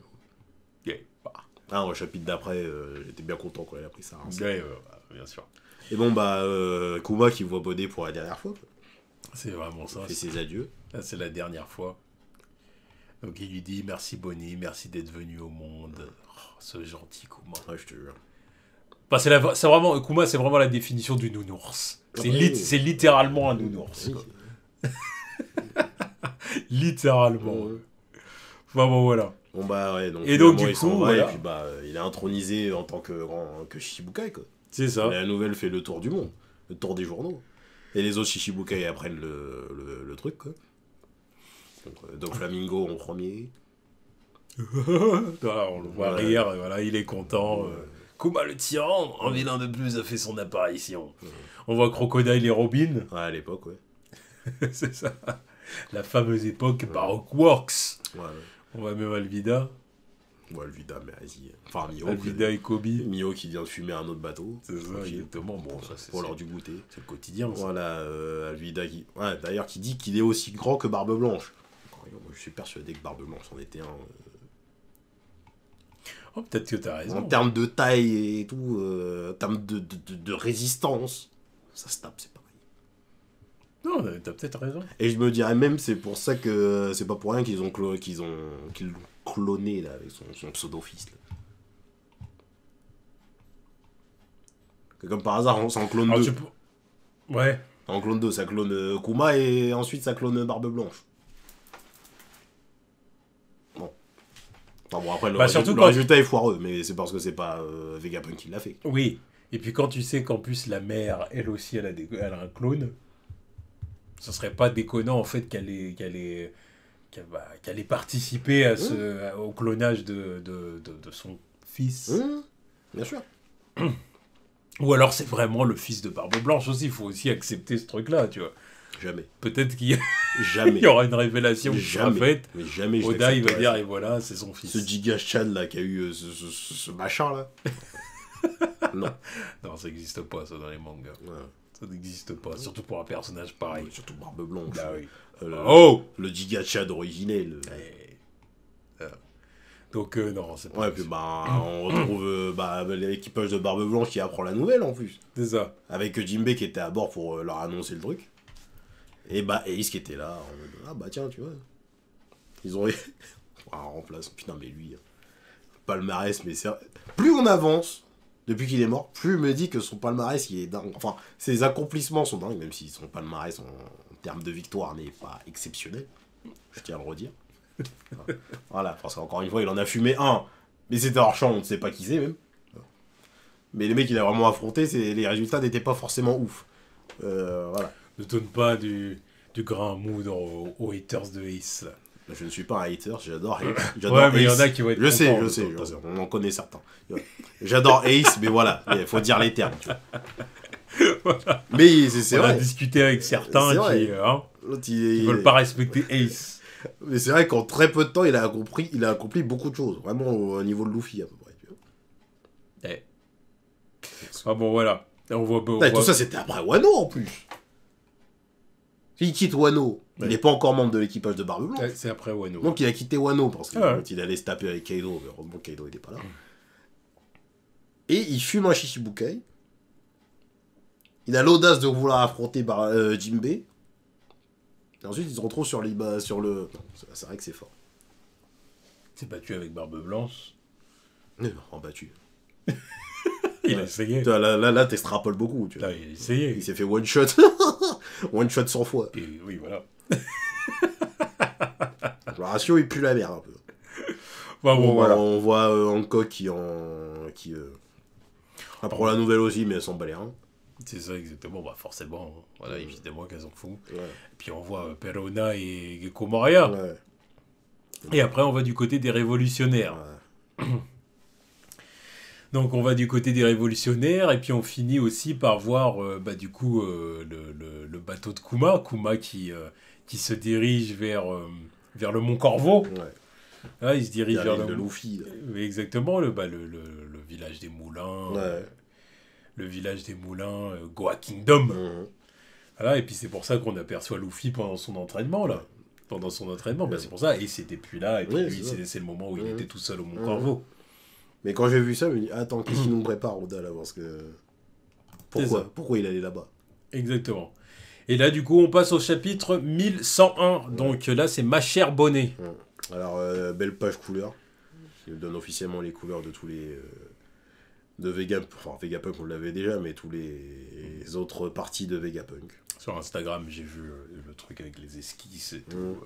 Au chapitre d'après, j'étais bien content quand il a pris ça. Hein, bien sûr. Et bon, bah, Kuma qui voit Bonnet pour la dernière fois. C'est vraiment ça. Il fait ses adieux. Là, c'est la dernière fois. Donc il lui dit merci Bonnie, merci d'être venu au monde. Oh, ce gentil Kuma. Ouais, je te jure. Bah, Kuma, c'est vraiment la définition du nounours. C'est littéralement un nounours. Oui. Littéralement. Enfin bon, voilà. Bon bah ouais, donc du coup, voilà. Et puis bah, il est intronisé en tant que Shishibukai, quoi. C'est ça. Et la nouvelle fait le tour du monde, le tour des journaux. Et les autres Shishibukai apprennent le truc, quoi. Donc Flamingo en premier. Voilà, on le voit rire, voilà, il est content. Kuma le tyran, un vilain de plus a fait son apparition. On voit Crocodile et Robin. Ouais, à l'époque, ouais. C'est ça. La fameuse époque Baroque Works. Ouais. On voit même Alvida. Ouais, Alvida, mais vas-y. Enfin, Mio. Alvida et Kobe. Mio qui vient de fumer un autre bateau. C'est ça, exactement. Bon, ça, c'est pour leur du goûter. C'est le quotidien, ça. Voilà, Alvida qui... Ouais, d'ailleurs, qui dit qu'il est aussi grand que Barbe Blanche. Moi, je suis persuadé que Barbe Blanche en était un... Oh, peut-être que t'as raison. En termes de taille et tout, en termes de résistance, ça se tape, c'est pareil. Non, t'as peut-être raison. Et je me dirais même, c'est pour ça que c'est pas pour rien qu'ils l'ont cloné là, avec son pseudo-fils. Comme par hasard, ça en clone 2. Ouais. En clone 2, ça clone Kuma et ensuite ça clone Barbe Blanche. Bon. Enfin bon, après, le résultat est foireux, mais c'est parce que c'est pas Vegapunk qui l'a fait. Oui. Et puis quand tu sais qu'en plus la mère, elle aussi, elle a un clone, ce serait pas déconnant en fait qu'elle ait participé au clonage de son fils. Bien sûr. Ou alors c'est vraiment le fils de Barbe Blanche aussi, il faut aussi accepter ce truc-là, tu vois. Jamais. Peut-être qu'il y aura une révélation qui sera faite. Mais jamais je Oda, il va dire, et voilà, c'est son fils. Ce Giga Chad là qui a eu ce machin là. Non. Non, ça n'existe pas ça dans les mangas. Ouais. Ça n'existe pas, surtout pour un personnage pareil. Ouais, surtout Barbe Blanche. Bah oui. Le Giga Chad originel. Donc non, c'est pas. Ouais, puis bah on retrouve l'équipage de Barbe Blanche qui apprend la nouvelle en plus. C'est ça. Avec Jinbei qui était à bord pour leur annoncer le truc. Et bah Ace qui était là. Ah bah tiens, tu vois. Ils ont un remplaçant. Putain, mais lui, palmarès, mais c'est... Plus on avance, depuis qu'il est mort, plus il me dit que son palmarès, il est dingue. Enfin, ses accomplissements sont dingues, même si son palmarès en termes de victoire n'est pas exceptionnel. Je tiens à le redire. Voilà, parce qu'encore une fois, il en a fumé un. Mais c'était hors champ, on ne sait pas qui c'est même. Mais les mecs qu'il a vraiment affronté, les résultats n'étaient pas forcément ouf. Voilà. Ne donne pas du grain mou aux haters de Ace. Là. Je ne suis pas un hater, j'adore Ace. Ouais, mais il y en a qui vont être Je sais, on en connaît certains. J'adore Ace, mais voilà, il faut dire les termes, tu vois. Voilà. Mais c'est vrai. On a discuté avec certains qui veulent pas respecter Ace. Mais c'est vrai qu'en très peu de temps, il a accompli beaucoup de choses. Vraiment au niveau de Luffy, à peu près. Ah bon, voilà. On voit, tout ça, c'était après Wano, en plus. Il quitte Wano. Il n'est pas encore membre de l'équipage de Barbe Blanche. C'est après Wano. Donc il a quitté Wano, parce qu'il allait se taper avec Kaido. Mais heureusement, Kaido n'était pas là. Et il fume un Shishibukai. Il a l'audace de vouloir affronter Jinbei. Et ensuite, il se retrouve sur le... Non, c'est vrai que c'est fort. Il s'est battu avec Barbe Blanche. Non, battu. Il a essayé. Là t'extrapoles beaucoup. Tu vois. Là, il a essayé. Il s'est fait one shot. One shot 100 fois. Et oui, voilà. Le ratio, il pue la merde un peu. Voilà. On voit Hancock qui apprend la nouvelle aussi, mais elle s'en bat les reins. C'est ça, exactement. Bah, forcément, voilà, évidemment qu'elles en font. Ouais. Et puis on voit Perona et Gecko Moria. Ouais. Et après, on va du côté des révolutionnaires. Ouais. Donc on va du côté des révolutionnaires et puis on finit aussi par voir du coup le bateau de Kuma. Kuma qui se dirige vers le Mont Corvo. Ouais. Là, il se dirige vers le Luffy. Oui, exactement, le village des moulins. Ouais. Le village des moulins, Goa Kingdom. Voilà, et puis c'est pour ça qu'on aperçoit Luffy pendant son entraînement, là. Pendant son entraînement, c'est pour ça. Et c'était plus là, et puis lui, c'est le moment où il était tout seul au Mont Corvo. Mais quand j'ai vu ça, je me dis, attends, qu'est-ce qu'il nous prépare, Oda, là, parce que... Pourquoi il allait là-bas? Exactement. Et là, du coup, on passe au chapitre 1101. Donc là, c'est Ma chère Bonnet. Alors, belle page couleur. Qui donne officiellement les couleurs de tous les... de Vegapunk. Enfin, Vegapunk, on l'avait déjà, mais tous les autres parties de Vegapunk. Sur Instagram, j'ai vu le truc avec les esquisses et tout.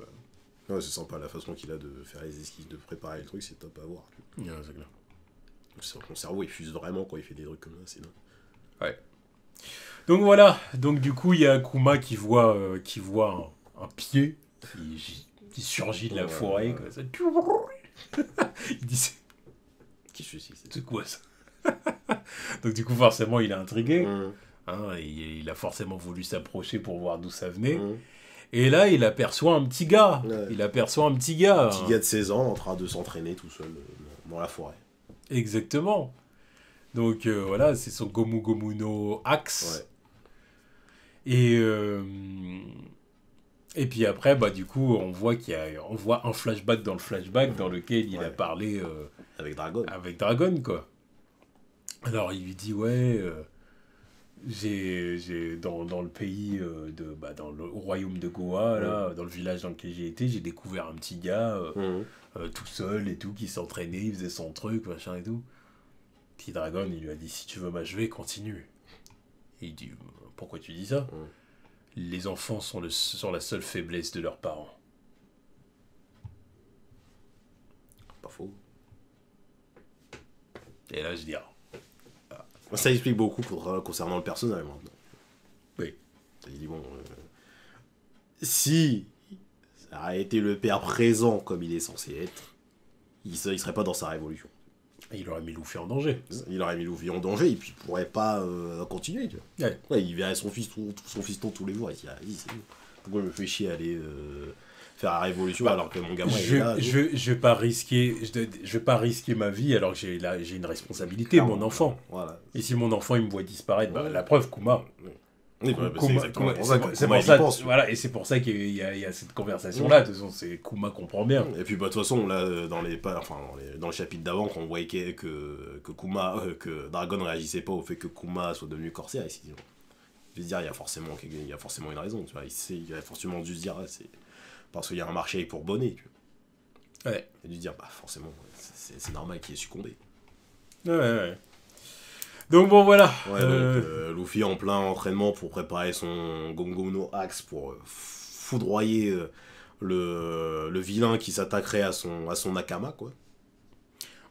Ouais, c'est sympa, la façon qu'il a de faire les esquisses, de préparer le truc, c'est top à voir. Ouais, c'est clair. Son cerveau, il fuse vraiment quand il fait des trucs comme ça, c'est dingue. Ouais. Donc voilà, donc du coup, il y a Kuma qui voit un pied qui surgit de la forêt. Comme ça. Il dit, Qu'est-ce que c'est quoi ça? Donc du coup, forcément, il est intrigué. Hein, il a forcément voulu s'approcher pour voir d'où ça venait. Et là, il aperçoit un petit gars. Ouais. Il aperçoit un petit gars. Un petit gars de 16 ans en train de s'entraîner tout seul dans la forêt. Exactement. Donc voilà, c'est son Gomu Gomu no Axe. Ouais. Et puis après, du coup, on voit un flashback dans le flashback dans lequel il a parlé avec Dragon. Avec Dragon, quoi. Alors il lui dit j'ai dans le pays au royaume de Goa, là, dans le village dans lequel j'ai été, j'ai découvert un petit gars tout seul et tout qui s'entraînait, il faisait son truc, machin et tout. Puis Dragon, il lui a dit, si tu veux m'achever, continue. Et il dit, pourquoi tu dis ça? Les enfants sont la seule faiblesse de leurs parents. Pas faux. Et là, je dis, ça explique beaucoup concernant le personnage, maintenant. Oui. Il dit, bon, si ça a été le père présent comme il est censé être, il serait pas dans sa révolution. Et il aurait mis Luffy en danger. Il aurait mis Luffy en danger et puis il pourrait pas continuer. Tu vois. Ouais, il verrait son fiston tous les jours et il dit, c'est bon. Pourquoi je me fais chier à aller faire la révolution alors que mon gamin est là. Je vais pas risquer ma vie alors que j'ai une responsabilité, clairement, mon enfant. Voilà. Et si mon enfant il me voit disparaître, la preuve, Kuma. Oui, c'est exactement pour ça que Kuma y pense. Voilà, et c'est pour ça qu'il y a cette conversation-là. De toute façon, Kuma comprend bien. Et puis, de toute façon, là, dans le chapitre d'avant, quand on voyait que Dragon réagissait pas au fait que Kuma soit devenu corsaire, je veux dire, il y a forcément une raison. Tu vois, il a forcément dû se dire, c'est parce qu'il y a un marché pour Bonnet. Tu vois. Ouais. Il a dû se dire, forcément, c'est normal qu'il ait succombé. Ouais. Donc bon, voilà. Ouais, donc Luffy en plein entraînement pour préparer son Gomu no Axe pour foudroyer le vilain qui s'attaquerait à son Nakama, quoi.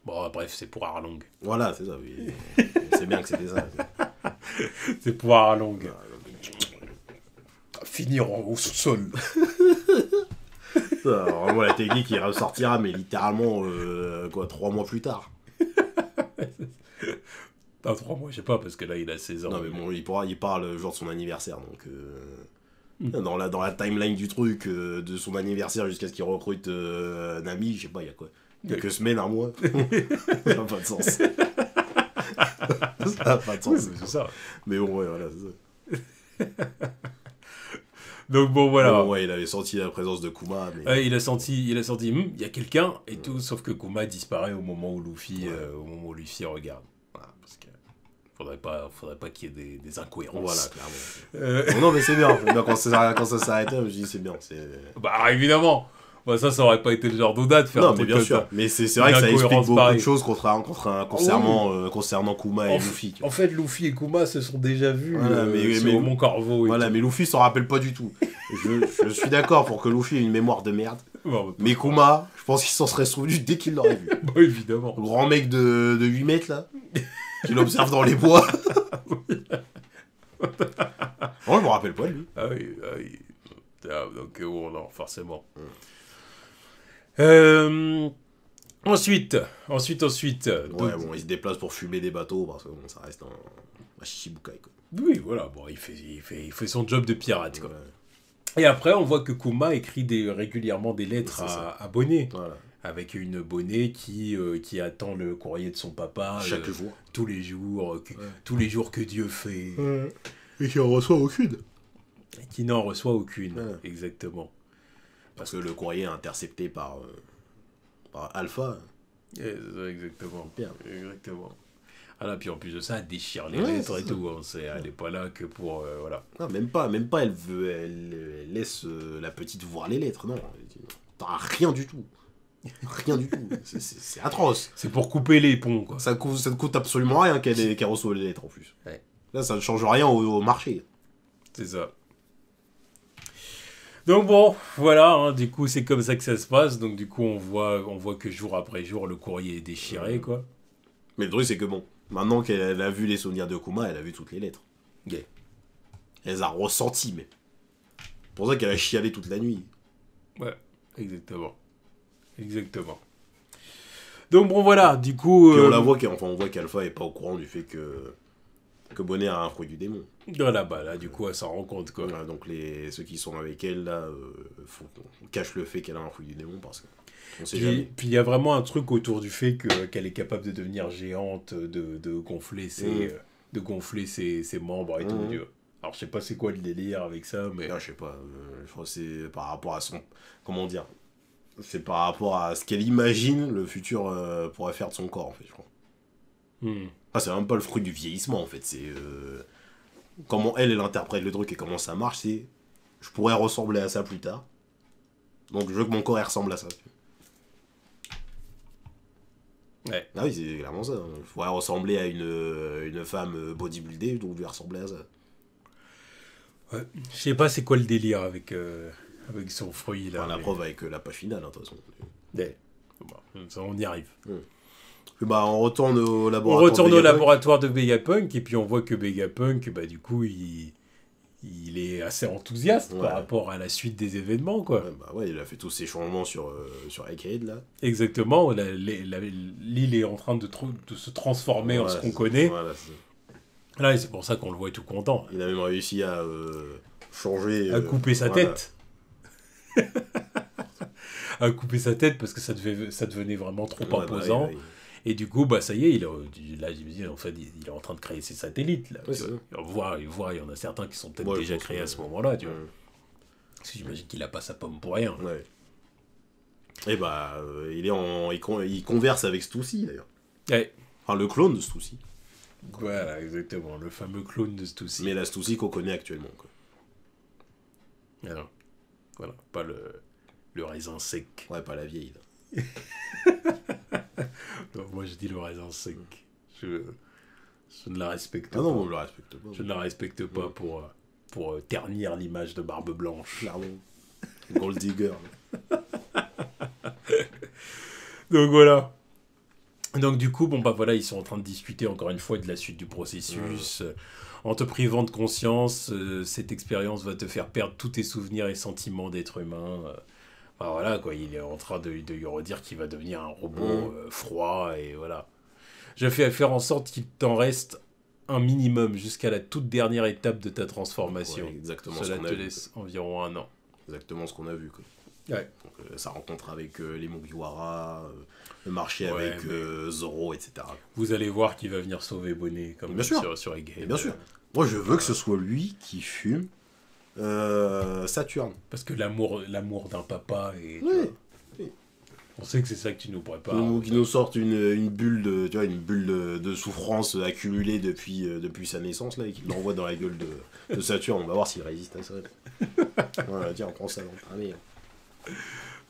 Bon, bref, c'est pour Arlong. Voilà, c'est ça, oui. C'est bien que c'était ça. C'est pour Arlong. Finir au sous-sol. Vraiment, la technique, il ressortira, mais littéralement, 3 mois plus tard. Pas 3 mois, je sais pas, parce que là, il a 16 ans. Non, mais bon, il parle le jour de son anniversaire, donc... dans la timeline du truc, de son anniversaire jusqu'à ce qu'il recrute Nami, je sais pas, il y a quoi? Quelques semaines, un mois. Ça n'a pas de sens. Ça n'a pas de sens. Oui, c'est ça. Mais bon, ouais, voilà, c'est ça. Donc bon, voilà. Bon, ouais, il avait senti la présence de Kuma. Mais... il a senti, il y a quelqu'un, et tout, sauf que Kuma disparaît au moment où Luffy regarde. Voilà, parce que faudrait pas qu'il y ait des incohérences. Voilà, clairement. Non, mais c'est bien. Quand ça s'arrêtait, je me dis c'est bien. Bah, évidemment. Ça aurait pas été le genre d'Oda de faire un truc bien sûr. Mais c'est vrai que ça explique beaucoup de choses concernant Kuma et Luffy. En fait, Luffy et Kuma se sont déjà vus sur Mont Corvo. Mais Luffy s'en rappelle pas du tout. Je suis d'accord pour que Luffy ait une mémoire de merde. Mais Kuma, je pense qu'il s'en serait souvenu dès qu'il l'aurait vu. Bah, évidemment. Le grand mec de 8 mètres, là, qui l'observe dans les bois. Je me rappelle pas de lui. Ah oui. Donc, non, forcément. Ensuite. Ouais, bon, il se déplace pour fumer des bateaux, parce que bon, ça reste un Shichibukai, quoi. Oui, voilà, bon, il fait son job de pirate, quoi. Ouais. Et après, on voit que Kuma écrit régulièrement des lettres à Bonnet. Voilà. Avec une Bonnet qui attend le courrier de son papa. Chaque jour. Tous les jours. Tous les jours que Dieu fait. Et qui en reçoit aucune. Et qui n'en reçoit aucune, exactement. Parce que le courrier est intercepté par Alpha. Exactement. Exactement. Ah puis en plus de ça, elle déchire les lettres et tout. Hein. Elle n'est pas là que pour... voilà. Non, même pas. Elle laisse la petite voir les lettres. Non, t'as rien du tout. Rien du tout. C'est atroce. C'est pour couper les ponts, quoi. Ça ne coûte absolument rien qu'elle reçoive les lettres, en plus. Ouais. Là, ça ne change rien au marché. C'est ça. Donc bon, voilà, hein, du coup, c'est comme ça que ça se passe. Donc du coup, on voit que jour après jour, le courrier est déchiré, quoi. Mais le truc, c'est que bon, maintenant qu'elle a vu les souvenirs de Kuma, elle a vu toutes les lettres. Yeah. Elle les a ressenties, mais. C'est pour ça qu'elle a chialé toute la nuit. Ouais, exactement. Donc bon, voilà, du coup... Puis on voit qu'Alpha est pas au courant du fait que Bonnet a un fruit du démon. Voilà, là, du coup, elle s'en rend compte, quoi. Voilà, donc ceux qui sont avec elle, là, cachent le fait qu'elle a un fruit du démon, parce que on sait jamais. Puis il y a vraiment un truc autour du fait qu'elle est capable de devenir géante, de gonfler ses membres et tout. Alors, je sais pas c'est quoi le délire avec ça, mais... Là, je sais pas, je crois que c'est par rapport à son... Comment dire? C'est par rapport à ce qu'elle imagine le futur pourrait faire de son corps, en fait, je crois. C'est même pas le fruit du vieillissement, en fait, c'est... comment elle interprète le truc et comment ça marche, c'est... Je pourrais ressembler à ça plus tard. Donc je veux que mon corps ressemble à ça. Ouais. Ah oui, c'est clairement ça. Je pourrais ressembler à une femme bodybuildée, donc je vais ressembler à ça. Ouais. Je sais pas c'est quoi le délire avec son fruit, là. Enfin, la preuve avec la page finale, de toute façon. Ouais. Bon, ça, on y arrive. Bah, on retourne au laboratoire. On retourne au laboratoire de Vegapunk, et puis on voit que Vegapunk, bah, du coup, il est assez enthousiaste par rapport à la suite des événements, quoi. Il a fait tous ces changements sur Egghead, là. Exactement, l'île est en train de se transformer en ce qu'on connaît. Voilà, là, et c'est pour ça qu'on le voit tout content. Il a même réussi à changer... à couper sa tête. À couper sa tête, parce que ça devenait vraiment trop imposant. Et du coup, ça y est, en fait, il est en train de créer ses satellites. Là, on voit, il y en a certains qui sont peut-être déjà créés à ce moment-là. Tu vois. Parce que j'imagine qu'il n'a pas sa pomme pour rien. Ouais. Et il converse avec Stussy, d'ailleurs. Ouais. Enfin, le clone de Stussy. Voilà, exactement. Le fameux clone de Stussy. Mais la Stussy qu'on connaît actuellement, quoi. Alors, voilà, pas le raisin sec. Ouais, pas la vieille, là. Non, moi je dis le raisin sec. Je ne la respecte pas. Ah non, on ne la respecte pas. Je ne la respecte pas pour ternir l'image de Barbe Blanche. Clairement. Gold Digger. Donc voilà. Donc du coup, voilà, ils sont en train de discuter encore une fois de la suite du processus. En te privant de conscience, cette expérience va te faire perdre tous tes souvenirs et sentiments d'être humain. Voilà, quoi, il est en train de lui redire qu'il va devenir un robot froid, et voilà. Je vais faire en sorte qu'il t'en reste un minimum jusqu'à la toute dernière étape de ta transformation. Ouais, exactement. Cela te laisse environ 1 an. Exactement ce qu'on a vu, quoi. Ouais. Donc, sa rencontre avec les Mugiwara, le marché avec Zoro, etc. Vous allez voir qu'il va venir sauver Bonnet, comme bien sur Egghead. Bien sûr. Moi, je veux que ce soit lui qui fume Saturne. Parce que l'amour d'un papa est... Oui. On sait que c'est ça que tu nous prépares. Qui nous sorte une bulle de souffrance accumulée depuis sa naissance, là, et qui l'envoie dans la gueule de Saturne. On va voir s'il résiste à ça. Voilà, tiens, on prend ça. Allez.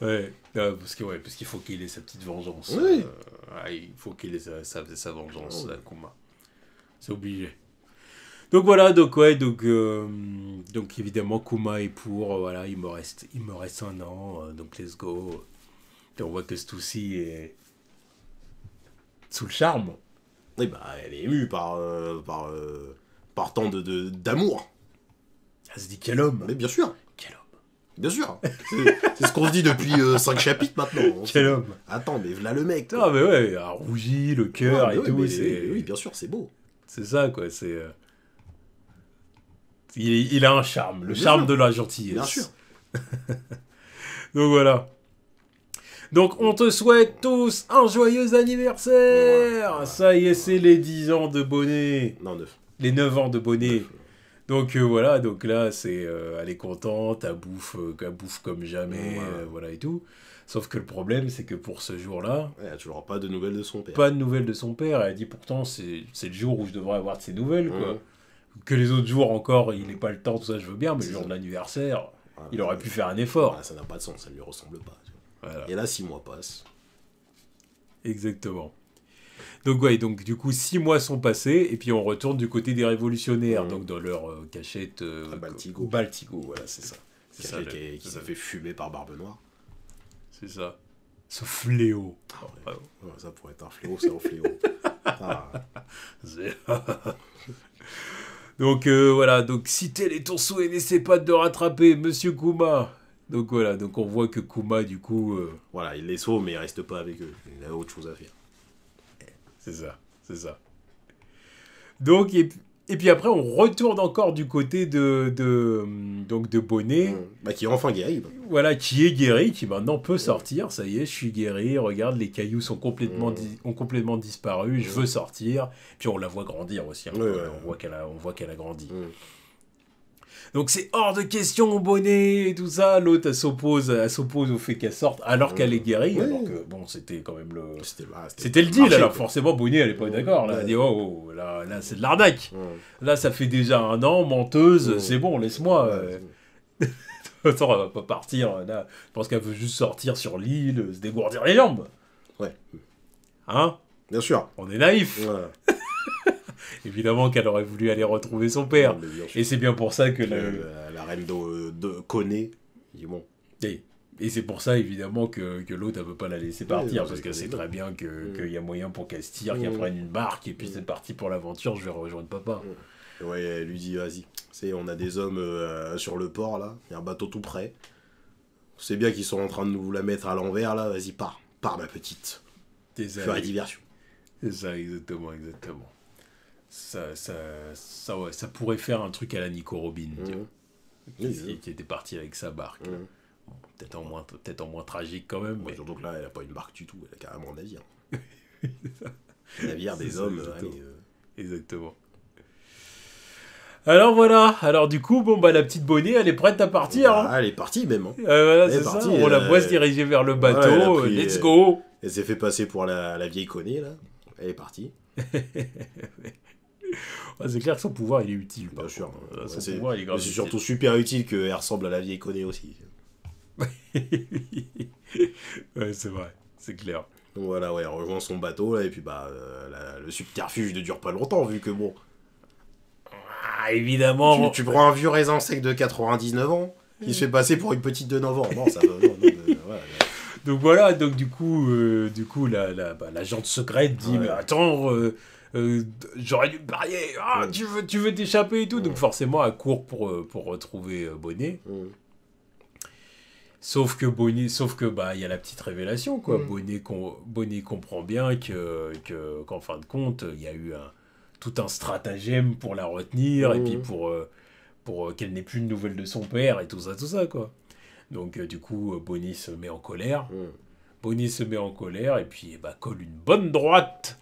Ouais, parce qu'il faut qu'il ait sa petite vengeance. Oui. Il faut qu'il ait sa vengeance, là, Kuma. C'est obligé. Donc voilà, donc évidemment Kuma est pour, voilà, il me reste 1 an, donc let's go. Et on voit que Stussy est sous le charme. Oui, elle est émue par tant d'amour. Elle se dit quel homme. Mais bien sûr. Quel homme. Bien sûr. C'est ce qu'on se dit depuis 5 chapitres maintenant. Quel homme. Attends, mais voilà le mec. Ah, mais ouais, un rougi, le cœur et tout. Oui, bien sûr, c'est beau. C'est ça, quoi. C'est... Il a un charme. Le charme de la gentillesse. Bien sûr. Donc voilà. Donc on te souhaite tous un joyeux anniversaire. Voilà. Ça y est, c'est les 10 ans de Bonnet. Non, 9. Les 9 ans de Bonnet. Donc voilà, donc là c'est elle est contente, elle bouffe comme jamais, voilà et tout. Sauf que le problème c'est que pour ce jour-là, elle a toujours pas de nouvelles de son père. Pas de nouvelles de son père. Elle a dit pourtant c'est le jour où je devrais avoir de ses nouvelles quoi. Que les autres jours encore il n'ait pas le temps, tout ça je veux bien, mais le jour de l'anniversaire, il aurait pu faire un effort. Ça n'a pas de sens, ça ne lui ressemble pas. Voilà. Et là 6 mois passent. Exactement. Donc ouais, donc du coup 6 mois sont passés et puis on retourne du côté des révolutionnaires, donc dans leur cachette à Baltigo. Baltigo, voilà, c'est ça. C'est ça qui s'est fait fumer par Barbe Noire. C'est ça. Ce fléau. Ça pourrait être un fléau, c'est un fléau. Donc voilà, donc si tel est ton souhait, n'essaie pas de le rattraper, Monsieur Kuma. Donc voilà, donc on voit que Kuma du coup... Voilà, il les sauve mais il reste pas avec eux. Il a autre chose à faire. C'est ça, c'est ça. Donc, et puis après, on retourne encore du côté de Bonnet. Qui est enfin guéri. Voilà, qui est guéri, qui maintenant peut sortir. Ça y est, je suis guéri. Regarde, les cailloux sont ont complètement disparu. Je veux sortir. Puis on la voit grandir aussi. Hein. On voit qu'elle a grandi. Donc c'est hors de question, Bonnet et tout ça. L'autre, elle s'oppose au fait qu'elle sorte alors qu'elle est guérie. Alors que, bon, c'était quand même le... C'était le deal, alors forcément, Bonnet, elle est pas d'accord. Là, elle dit, là c'est de l'arnaque. Là, ça fait déjà 1 an, menteuse, c'est bon, laisse-moi. Attends, elle va pas partir. Là, je pense qu'elle veut juste sortir sur l'île, se dégourdir les jambes. Ouais. Hein? Bien sûr. On est naïf. Voilà. Évidemment qu'elle aurait voulu aller retrouver son père. Et c'est bien pour ça que... La reine de connaît. Bon. Et c'est pour ça, évidemment, que l'autre, elle veut pas la laisser partir. Parce qu'elle sait très bien qu'il y a moyen pour qu'elle se tire, qu'elle prenne une barque. Et puis c'est parti pour l'aventure, je vais rejoindre papa. Ouais, elle lui dit, vas-y. On a des hommes sur le port, là. Il y a un bateau tout près. C'est bien qu'ils sont en train de nous la mettre à l'envers, là. Vas-y, pars. Pars, ma petite. Faire la diversion. C'est ça, exactement. Ça pourrait faire un truc à la Nico Robin, qui était parti avec sa barque. Bon, peut-être en moins tragique quand même. Mais... Surtout que là, elle n'a pas une barque du tout, elle a carrément un navire. Un navire des hommes. Exactement. Exactement. Alors voilà, du coup, la petite Bonnet, elle est prête à partir. Hein. Elle est partie même. Hein. Voilà, c'est ça. On la voit se diriger vers le bateau. Let's go. Elle s'est fait passer pour la vieille connée, là. Elle est partie. C'est clair que son pouvoir il est utile. Bien sûr. Son pouvoir il est grave. C'est surtout super utile qu'elle ressemble à la vieille connée aussi. Ouais, c'est vrai, c'est clair. Donc voilà, elle rejoint son bateau là, et puis le subterfuge ne dure pas longtemps vu que bon. Évidemment. Tu prends un vieux raisin sec de 99 ans qui se fait passer pour une petite de 9 ans. Non, ça va. Donc voilà, donc du coup l'agente secrète dit mais attends. J'aurais dû me marier, tu veux t'échapper et tout, donc forcément elle court pour retrouver Bonnet. Sauf que il y a la petite révélation quoi. Bonnet comprend bien qu'en fin de compte il y a eu tout un stratagème pour la retenir et puis pour qu'elle n'ait plus de nouvelles de son père et tout ça quoi. Donc du coup Bonnet se met en colère. Et puis colle une bonne droite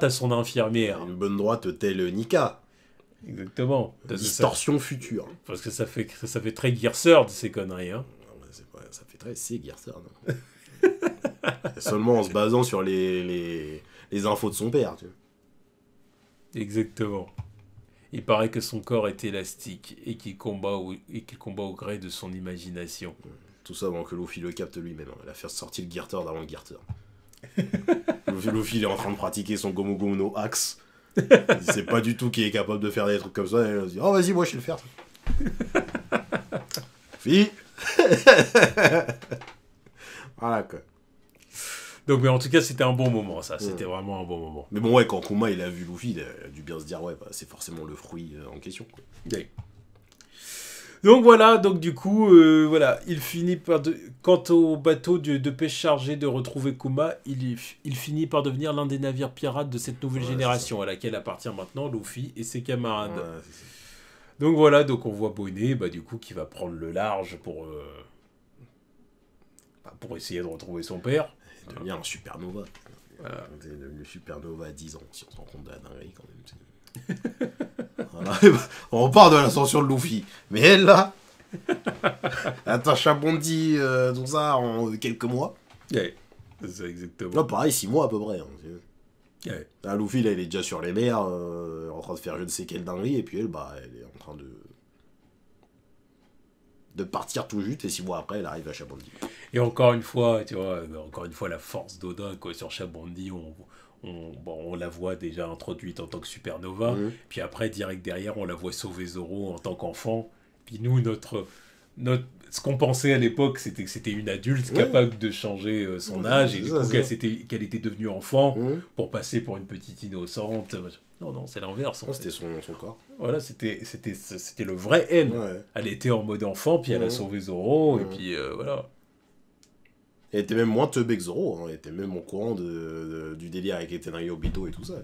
à son infirmière. Une bonne droite telle Nika. Exactement. Distorsion future. Parce que ça fait très Gearserd ces conneries. Hein. Ça fait très Gearserd. Seulement en se basant sur les infos de son père. Tu vois. Exactement. Il paraît que son corps est élastique et qu'il combat au gré de son imagination. Tout ça avant que Luffy le capte lui-même. Il a fait sortir le Gearserd avant le Gearserd. Luffy il est en train de pratiquer son Gomu Gomu no Axe. Il sait pas du tout qu'il est capable de faire des trucs comme ça. Et il se dit oh vas-y moi je sais le faire. Fille. Voilà quoi. Donc mais en tout cas c'était un bon moment ça. C'était vraiment un bon moment. Mais bon quand Kuma il a vu Luffy il a dû bien se dire c'est forcément le fruit en question quoi. Oui. Donc voilà, donc du coup, voilà, il finit par... Quant au bateau de pêche chargé de retrouver Kuma, il finit par devenir l'un des navires pirates de cette nouvelle génération à laquelle appartient maintenant Luffy et ses camarades. Ouais, donc voilà, donc on voit Bonnet, bah, du coup, qui va prendre le large pour essayer de retrouver son père. Devenir un supernova. Voilà. On est devenu supernova à 10 ans, si on se rend compte de la dinguerie quand même. Voilà. On repart de l'ascension de Luffy. Mais elle, là, attends, Chabondi, tout ça, en quelques mois. Ouais, c'est ça, exactement. Là, pareil, 6 mois à peu près. Hein. Ouais. Là, Luffy, là, il est déjà sur les mers, en train de faire je ne sais quelle dinguerie, et puis elle, bah, elle est en train de partir tout juste, et 6 mois après, elle arrive à Chabondi. Et encore une fois, tu vois, la force d'Oda, quoi, sur Chabondi, on la voit déjà introduite en tant que supernova, puis après, direct derrière, on la voit sauver Zoro en tant qu'enfant. Puis nous, ce qu'on pensait à l'époque, c'était que c'était une adulte capable de changer son âge, et du coup, qu'elle était devenue enfant pour passer pour une petite innocente. Non, c'est l'inverse. C'était son corps. Voilà, c'était le vrai N. Ouais. Elle était en mode enfant, puis elle a sauvé Zoro, et puis voilà. Elle était même moins teubée que Zoro, hein. Elle était même au courant du délire avec les Tenryou Obito et tout ça.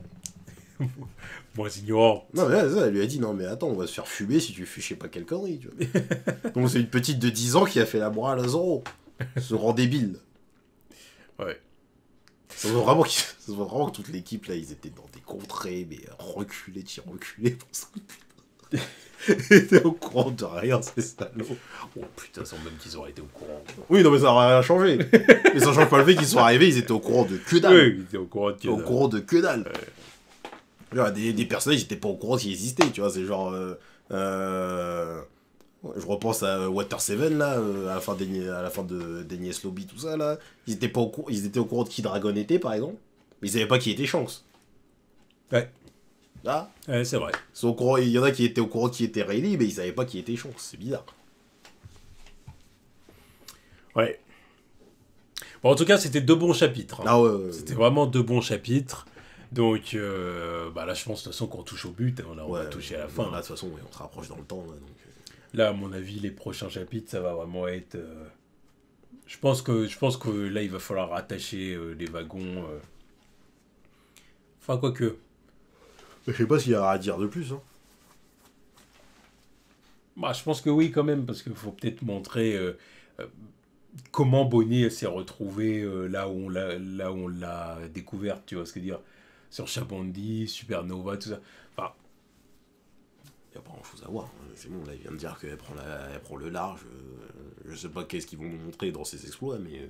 Moins ignorant. Non, mais ça, elle lui a dit, non, mais attends, on va se faire fumer si tu fais je sais pas quelle connerie, tu vois. Donc c'est une petite de 10 ans qui a fait la morale à Zoro. Se rend débile. Ouais. Ça se voit vraiment que toute l'équipe, là, ils étaient dans des contrées, mais reculés. Ils étaient au courant de rien, ces salauds. Oh putain, sans même qu'ils auraient été au courant. Oui, non, mais ça n'aurait rien changé. Mais ça change pas le fait qu'ils sont arrivés, ils étaient au courant de que dalle. Oui, ils étaient au courant de que dalle. Ouais. Genre, des personnages, ils étaient pas au courant qu'ils existaient, tu vois. C'est genre. Je repense à Water 7, là, à la fin de d'Enies Lobby, tout ça, là. Ils étaient au courant de qui Dragon était, par exemple. Mais ils savaient pas qui était Shanks. Ouais. Ah. Ouais, c'est vrai. Il y en a qui étaient au courant qui était Rayleigh, mais ils savaient pas qui était Shanks. C'est bizarre. Ouais. Bon, en tout cas, c'était 2 bons chapitres. Hein. Ah ouais. C'était vraiment 2 bons chapitres. Donc, là, je pense de toute façon qu'on touche au but. On va toucher à la fin. Là, de toute façon, on se rapproche dans le temps. Là, à mon avis, les prochains chapitres, ça va vraiment être... Je pense que là, il va falloir rattacher les wagons. Enfin, quoique... Je sais pas s'il y a à dire de plus. Hein. Bah, je pense que oui, quand même, parce qu'il faut peut-être montrer comment Bonnet s'est retrouvé là où on l'a découverte, tu vois ce que je veux dire. Sur Chabondi, Supernova, tout ça. Enfin... Il n'y a pas grand-chose à voir. C'est bon, là, il vient de dire qu'elle prend le large. Je sais pas qu'est-ce qu'ils vont nous montrer dans ses exploits, mais...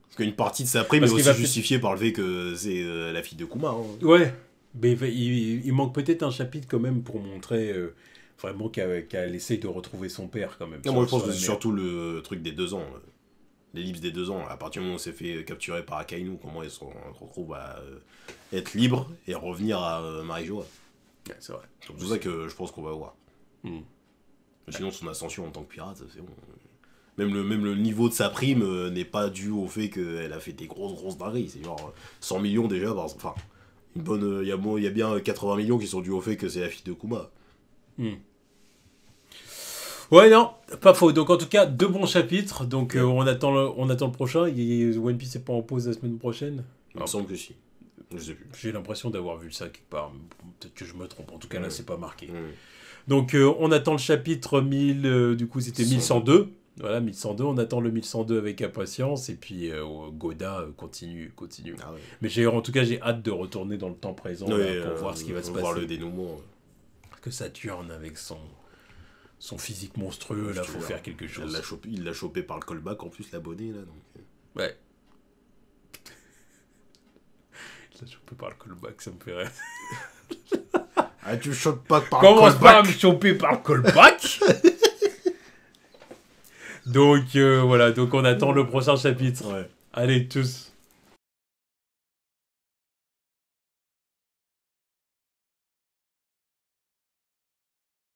Parce qu'une partie de sa prime est aussi justifiée par le fait que c'est la fille de Kuma. Hein. Ouais, mais il manque peut-être un chapitre quand même pour montrer vraiment qu'elle essaye de retrouver son père quand même. Non, moi je pense que c'est surtout le truc des 2 ans. L'ellipse des 2 ans. À partir du moment où on s'est fait capturer par Akainu, comment ils se retrouvent à être libres et revenir à Marijoa. Ouais, c'est vrai. C'est pour ça que je pense qu'on va voir. Sinon, son ascension en tant que pirate, c'est bon. Même le niveau de sa prime n'est pas dû au fait qu'elle a fait des grosses dingueries. C'est genre 100 millions déjà. Enfin, il y a bien 80 millions qui sont dus au fait que c'est la fille de Kuma. Ouais, non, pas faux. Donc en tout cas, 2 bons chapitres. Donc on attend le prochain. One Piece n'est pas en pause la semaine prochaine. Il me semble que si. Je sais plus. J'ai l'impression d'avoir vu ça quelque part. Peut-être que je me trompe. En tout cas, là, c'est pas marqué. Donc on attend le chapitre 1000. Du coup, c'était 1102. Voilà, 1102, on attend le 1102 avec impatience, et puis Goda continue. Ah ouais. Mais en tout cas, j'ai hâte de retourner dans le temps présent pour voir ce qui va se passer. Voir le dénouement. Que Saturne, avec son physique monstrueux, là, faut faire quelque chose. Il l'a chopé par le callback, en plus, l'abonné, là. Donc... Ouais. Il l'a chopé par le callback, ça me fait rire. Ah, tu me chopes pas par le callback. Commence pas à me choper par le callback. Donc voilà, donc on attend le prochain chapitre. Ouais. Allez, tous.